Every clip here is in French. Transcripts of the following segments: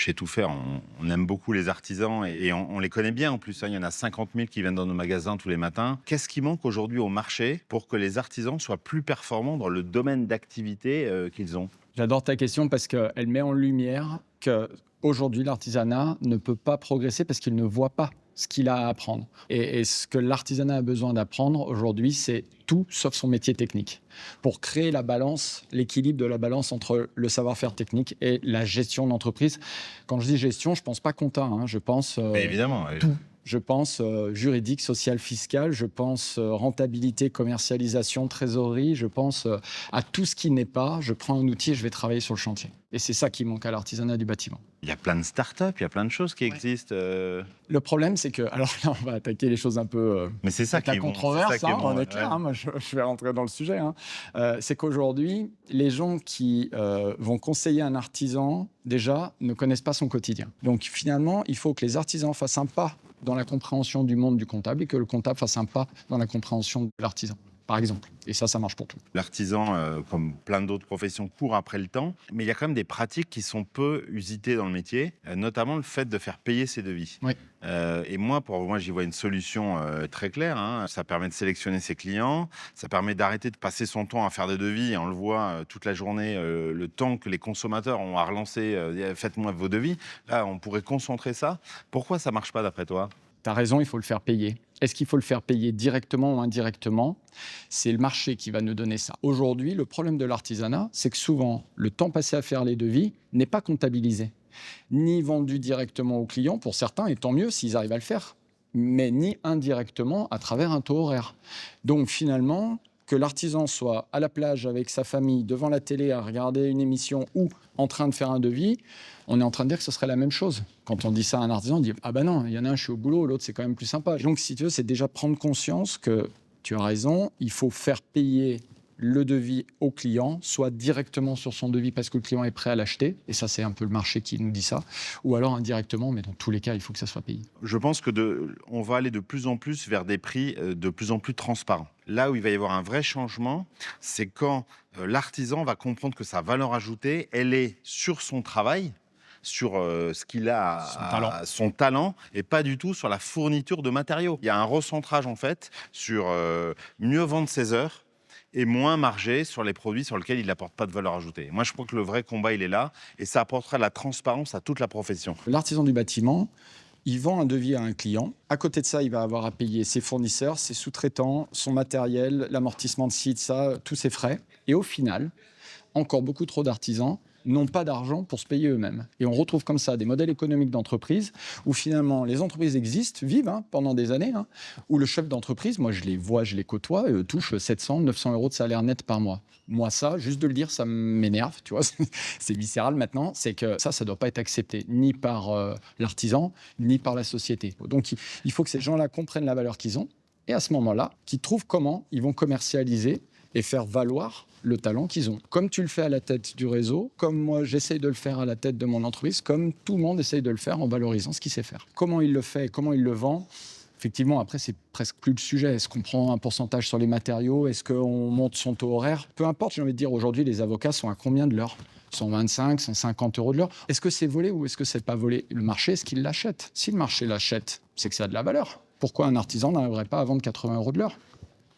Chez Tout Faire, on aime beaucoup les artisans et on les connaît bien en plus, hein. Il y en a 50 000 qui viennent dans nos magasins tous les matins. Qu'est-ce qui manque aujourd'hui au marché pour que les artisans soient plus performants dans le domaine d'activité qu'ils ont? J'adore ta question parce qu'elle met en lumière qu'aujourd'hui, l'artisanat ne peut pas progresser parce qu'il ne voit pas ce qu'il a à apprendre. Et ce que l'artisanat a besoin d'apprendre aujourd'hui, c'est tout sauf son métier technique. Pour créer la balance, l'équilibre de la balance entre le savoir-faire technique et la gestion d'entreprise. Quand je dis gestion, je ne pense pas compta, hein, je pense Mais évidemment, oui. tout. Je pense juridique, social, fiscal, je pense rentabilité, commercialisation, trésorerie, je pense à tout ce qui n'est pas, je prends un outil et je vais travailler sur le chantier. Et c'est ça qui manque à l'artisanat du bâtiment. Il y a plein de startups, il y a plein de choses qui existent. Le problème, c'est que, alors là, on va attaquer les choses un peu Mais c'est ça avec la qui est bon. controverse, C'est ça qui est bon, on ouais, est clair, ouais. hein, moi je vais rentrer dans le sujet. Hein. C'est qu'aujourd'hui, les gens qui vont conseiller un artisan, déjà, ne connaissent pas son quotidien. Donc finalement, il faut que les artisans fassent un pas dans la compréhension du monde du comptable et que le comptable fasse un pas dans la compréhension de l'artisan, par exemple. Et ça marche pour tout. L'artisan, comme plein d'autres professions, court après le temps, mais il y a quand même des pratiques qui sont peu usitées dans le métier, notamment le fait de faire payer ses devis. Oui. Et pour moi, j'y vois une solution très claire, hein. Ça permet de sélectionner ses clients, ça permet d'arrêter de passer son temps à faire des devis. Et on le voit toute la journée, le temps que les consommateurs ont à relancer faites-moi vos devis. Là, on pourrait concentrer ça. Pourquoi ça marche pas d'après toi? Tu as raison, il faut le faire payer. Est-ce qu'il faut le faire payer directement ou indirectement? C'est le marché qui va nous donner ça. Aujourd'hui, le problème de l'artisanat, c'est que souvent, le temps passé à faire les devis n'est pas comptabilisé, ni vendu directement aux clients, pour certains, et tant mieux s'ils arrivent à le faire, mais ni indirectement à travers un taux horaire. Donc finalement, que l'artisan soit à la plage avec sa famille, devant la télé, à regarder une émission ou en train de faire un devis, on est en train de dire que ce serait la même chose. Quand on dit ça à un artisan, on dit « Ah ben non, il y en a un, je suis au boulot, l'autre, c'est quand même plus sympa. » Donc, si tu veux, c'est déjà prendre conscience que, tu as raison, il faut faire payer le devis au client, soit directement sur son devis parce que le client est prêt à l'acheter, et ça, c'est un peu le marché qui nous dit ça, ou alors indirectement, mais dans tous les cas, il faut que ça soit payé. Je pense que on va aller de plus en plus vers des prix de plus en plus transparents. Là où il va y avoir un vrai changement, c'est quand l'artisan va comprendre que sa valeur ajoutée, elle est sur son travail, sur ce qu'il a, Son talent. son talent, et pas du tout sur la fourniture de matériaux. Il y a un recentrage en fait sur mieux vendre ses heures et moins marger sur les produits sur lesquels il n'apporte pas de valeur ajoutée. Moi, je crois que le vrai combat, il est là, et ça apportera de la transparence à toute la profession. L'artisan du bâtiment, il vend un devis à un client. À côté de ça, il va avoir à payer ses fournisseurs, ses sous-traitants, son matériel, l'amortissement de ci, de ça, tous ses frais. Et au final, encore beaucoup trop d'artisans n'ont pas d'argent pour se payer eux-mêmes. Et on retrouve comme ça des modèles économiques d'entreprise où finalement les entreprises existent, vivent pendant des années, où le chef d'entreprise, moi je les vois, je les côtoie, touche 700, 900 euros de salaire net par mois. Moi ça, juste de le dire, ça m'énerve, tu vois, c'est viscéral maintenant, c'est que ça ne doit pas être accepté ni par l'artisan, ni par la société. Donc il faut que ces gens-là comprennent la valeur qu'ils ont et à ce moment-là, qu'ils trouvent comment ils vont commercialiser et faire valoir le talent qu'ils ont. Comme tu le fais à la tête du réseau, comme moi j'essaye de le faire à la tête de mon entreprise, comme tout le monde essaye de le faire en valorisant ce qu'il sait faire. Comment il le fait et comment il le vend, effectivement, après, c'est presque plus le sujet. Est-ce qu'on prend un pourcentage sur les matériaux? Est-ce qu'on monte son taux horaire? Peu importe, j'ai envie de dire, aujourd'hui, les avocats sont à combien de l'heure? 125, 150 euros de l'heure. Est-ce que c'est volé ou est-ce que c'est pas volé? Le marché, est-ce qu'il l'achète? Si le marché l'achète, c'est que ça a de la valeur. Pourquoi un artisan n'arriverait pas à vendre 80 euros de l'heure?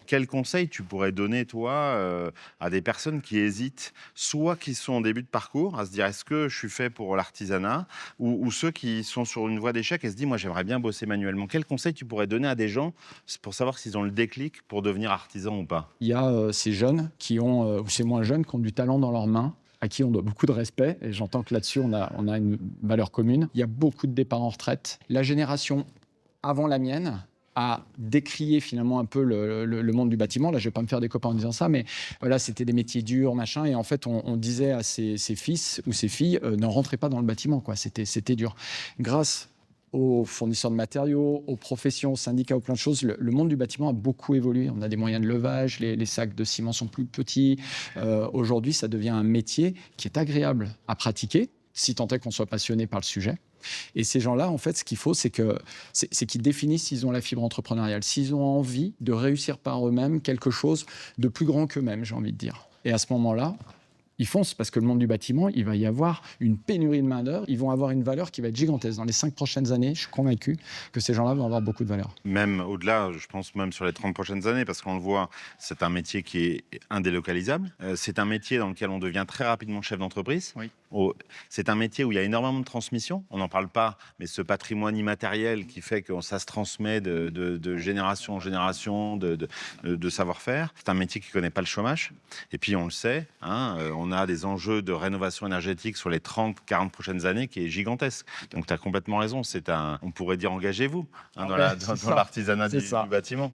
Quel conseil tu pourrais donner, toi, à des personnes qui hésitent, soit qui sont en début de parcours, à se dire est-ce que je suis fait pour l'artisanat, ou ceux qui sont sur une voie d'échec et se disent moi j'aimerais bien bosser manuellement. Quel conseil tu pourrais donner à des gens pour savoir s'ils ont le déclic pour devenir artisan ou pas? Il y a ces jeunes qui ont, ou ces moins jeunes, qui ont du talent dans leurs mains, à qui on doit beaucoup de respect, et j'entends que là-dessus, on a une valeur commune. Il y a beaucoup de départs en retraite. La génération avant la mienne a décrié finalement un peu le monde du bâtiment. Là, je ne vais pas me faire des copains en disant ça, mais voilà, c'était des métiers durs, machin, et en fait, on disait à ses fils ou ses filles, ne rentrez pas dans le bâtiment, quoi. C'était dur. Grâce aux fournisseurs de matériaux, aux professions, aux syndicats, aux plein de choses, le monde du bâtiment a beaucoup évolué. On a des moyens de levage, les sacs de ciment sont plus petits. Aujourd'hui, ça devient un métier qui est agréable à pratiquer, si tant est qu'on soit passionné par le sujet. Et ces gens-là, en fait, ce qu'il faut, c'est qu'ils définissent s'ils ont la fibre entrepreneuriale, s'ils ont envie de réussir par eux-mêmes quelque chose de plus grand qu'eux-mêmes, j'ai envie de dire. Et à ce moment-là, Ils foncent parce que le monde du bâtiment, il va y avoir une pénurie de main-d'œuvre. Ils vont avoir une valeur qui va être gigantesque. Dans les 5 prochaines années, je suis convaincu que ces gens-là vont avoir beaucoup de valeur. Même au-delà, je pense même sur les 30 prochaines années, parce qu'on le voit, c'est un métier qui est indélocalisable. C'est un métier dans lequel on devient très rapidement chef d'entreprise. Oui. C'est un métier où il y a énormément de transmission. On n'en parle pas, mais ce patrimoine immatériel qui fait que ça se transmet de génération en génération, de savoir-faire. C'est un métier qui ne connaît pas le chômage. Et puis, on le sait, hein, on a des enjeux de rénovation énergétique sur les 30, 40 prochaines années qui est gigantesque. Donc, tu as complètement raison. On pourrait dire engagez-vous, hein, dans Ouais, c'est dans ça. l'artisanat C'est du ça. bâtiment.